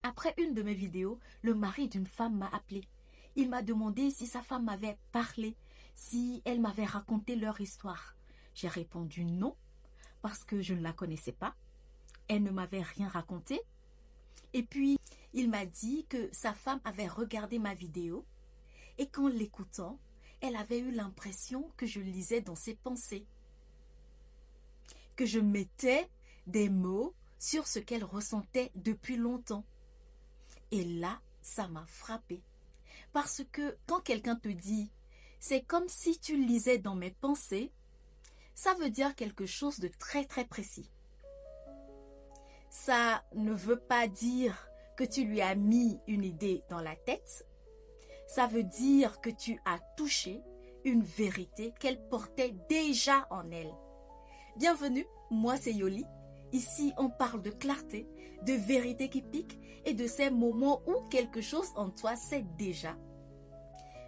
Après une de mes vidéos, le mari d'une femme m'a appelé. Il m'a demandé si sa femme m'avait parlé, si elle m'avait raconté leur histoire. J'ai répondu non, parce que je ne la connaissais pas. Elle ne m'avait rien raconté. Et puis, il m'a dit que sa femme avait regardé ma vidéo et qu'en l'écoutant, elle avait eu l'impression que je lisais dans ses pensées, que je mettais des mots sur ce qu'elle ressentait depuis longtemps. Et là, ça m'a frappée. Parce que quand quelqu'un te dit « c'est comme si tu lisais dans mes pensées », ça veut dire quelque chose de très très précis. Ça ne veut pas dire que tu lui as mis une idée dans la tête. Ça veut dire que tu as touché une vérité qu'elle portait déjà en elle. Bienvenue, moi c'est Yoli. Ici, on parle de clarté, de vérité qui pique et de ces moments où quelque chose en toi sait déjà.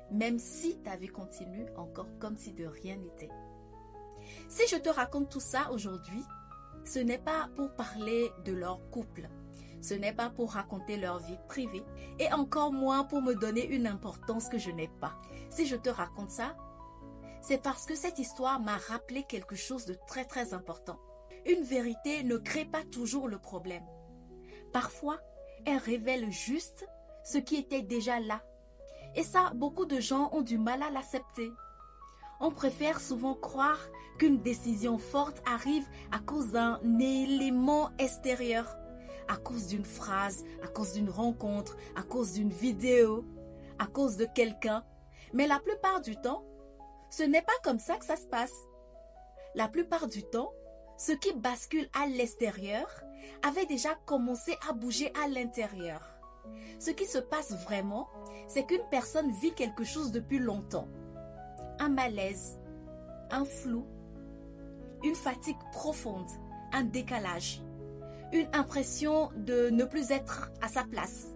Même si ta vie continue encore comme si de rien n'était. Si je te raconte tout ça aujourd'hui, ce n'est pas pour parler de leur couple. Ce n'est pas pour raconter leur vie privée et encore moins pour me donner une importance que je n'ai pas. Si je te raconte ça, c'est parce que cette histoire m'a rappelé quelque chose de très très important. Une vérité ne crée pas toujours le problème. Parfois, elle révèle juste ce qui était déjà là. Et ça, beaucoup de gens ont du mal à l'accepter. On préfère souvent croire qu'une décision forte arrive à cause d'un élément extérieur, à cause d'une phrase, à cause d'une rencontre, à cause d'une vidéo, à cause de quelqu'un. Mais la plupart du temps, ce n'est pas comme ça que ça se passe. La plupart du temps, ce qui bascule à l'extérieur avait déjà commencé à bouger à l'intérieur. Ce qui se passe vraiment, c'est qu'une personne vit quelque chose depuis longtemps. Un malaise, un flou, une fatigue profonde, un décalage, une impression de ne plus être à sa place.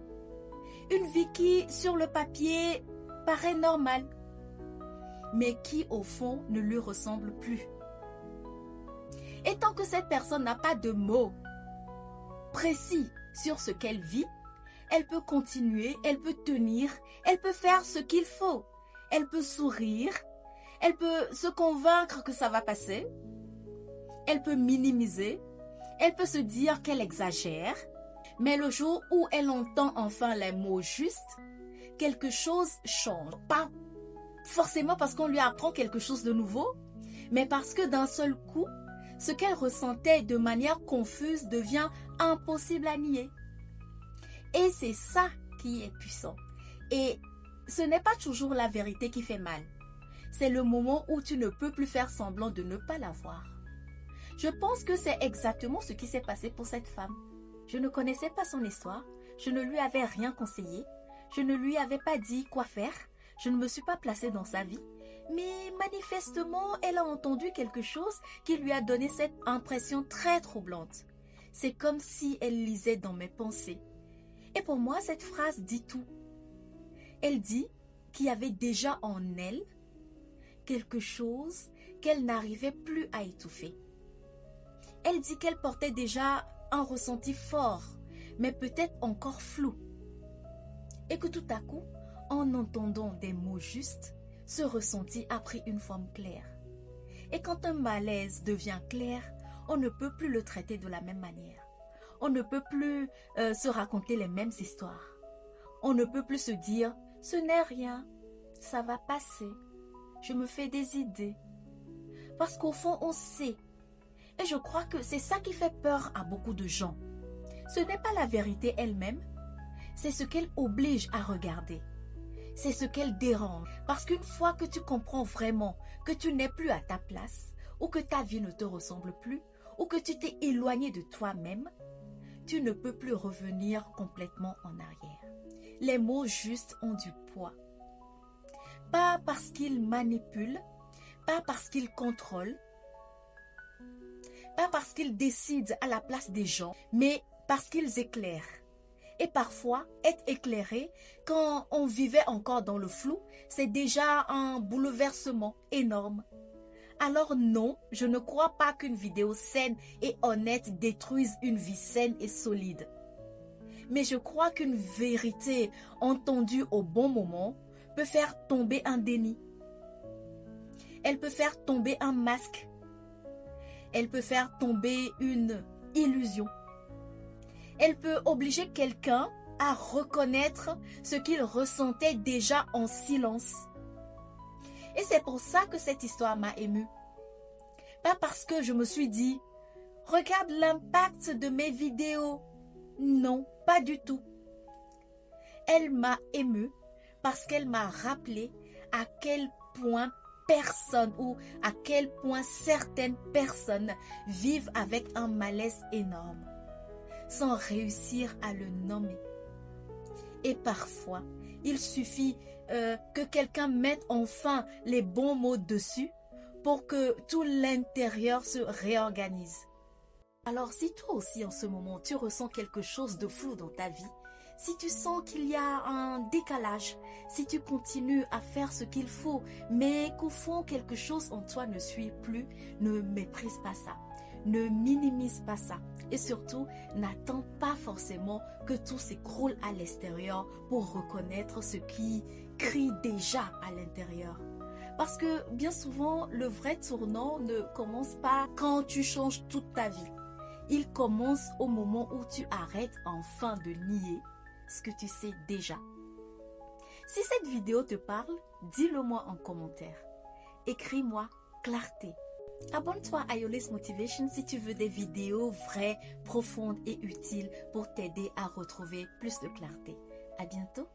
Une vie qui, sur le papier, paraît normale, mais qui, au fond, ne lui ressemble plus. Et tant que cette personne n'a pas de mots précis sur ce qu'elle vit, elle peut continuer, elle peut tenir, elle peut faire ce qu'il faut. Elle peut sourire, elle peut se convaincre que ça va passer, elle peut minimiser, elle peut se dire qu'elle exagère, mais le jour où elle entend enfin les mots justes, quelque chose change. Pas forcément parce qu'on lui apprend quelque chose de nouveau, mais parce que d'un seul coup, ce qu'elle ressentait de manière confuse devient impossible à nier. Et c'est ça qui est puissant. Et ce n'est pas toujours la vérité qui fait mal. C'est le moment où tu ne peux plus faire semblant de ne pas la voir. Je pense que c'est exactement ce qui s'est passé pour cette femme. Je ne connaissais pas son histoire, je ne lui avais rien conseillé, je ne lui avais pas dit quoi faire, je ne me suis pas placée dans sa vie, mais manifestement, elle a entendu quelque chose qui lui a donné cette impression très troublante. C'est comme si elle lisait dans mes pensées. Et pour moi, cette phrase dit tout. Elle dit qu'il y avait déjà en elle quelque chose qu'elle n'arrivait plus à étouffer. Elle dit qu'elle portait déjà un ressenti fort, mais peut-être encore flou. Et que tout à coup, en entendant des mots justes, ce ressenti a pris une forme claire. Et quand un malaise devient clair, on ne peut plus le traiter de la même manière. On ne peut plus se raconter les mêmes histoires. On ne peut plus se dire « ce n'est rien, ça va passer, je me fais des idées ». Parce qu'au fond, on sait. Et je crois que c'est ça qui fait peur à beaucoup de gens. Ce n'est pas la vérité elle-même, c'est ce qu'elle oblige à regarder. C'est ce qu'elle dérange. Parce qu'une fois que tu comprends vraiment que tu n'es plus à ta place, ou que ta vie ne te ressemble plus, ou que tu t'es éloigné de toi-même, tu ne peux plus revenir complètement en arrière. Les mots justes ont du poids. Pas parce qu'ils manipulent, pas parce qu'ils contrôlent, pas parce qu'ils décident à la place des gens, mais parce qu'ils éclairent. Et parfois, être éclairé, quand on vivait encore dans le flou, c'est déjà un bouleversement énorme. Alors non, je ne crois pas qu'une vidéo saine et honnête détruise une vie saine et solide. Mais je crois qu'une vérité entendue au bon moment peut faire tomber un déni. Elle peut faire tomber un masque. Elle peut faire tomber une illusion. Elle peut obliger quelqu'un à reconnaître ce qu'il ressentait déjà en silence. Et c'est pour ça que cette histoire m'a émue. Pas parce que je me suis dit, regarde l'impact de mes vidéos. Non, pas du tout. Elle m'a émue parce qu'elle m'a rappelé à quel point personne ou à quel point certaines personnes vivent avec un malaise énorme, sans réussir à le nommer. Et parfois, il suffit que quelqu'un mette enfin les bons mots dessus pour que tout l'intérieur se réorganise. Alors si toi aussi en ce moment tu ressens quelque chose de flou dans ta vie, si tu sens qu'il y a un décalage, si tu continues à faire ce qu'il faut, mais qu'au fond quelque chose en toi ne suit plus, ne méprise pas ça, ne minimise pas ça. Et surtout, n'attends pas forcément que tout s'écroule à l'extérieur pour reconnaître ce qui crie déjà à l'intérieur. Parce que bien souvent, le vrai tournant ne commence pas quand tu changes toute ta vie. Il commence au moment où tu arrêtes enfin de nier ce que tu sais déjà. Si cette vidéo te parle, dis-le moi en commentaire. Écris-moi clarté. Abonne-toi à Yolis Motivation si tu veux des vidéos vraies, profondes et utiles pour t'aider à retrouver plus de clarté. À bientôt.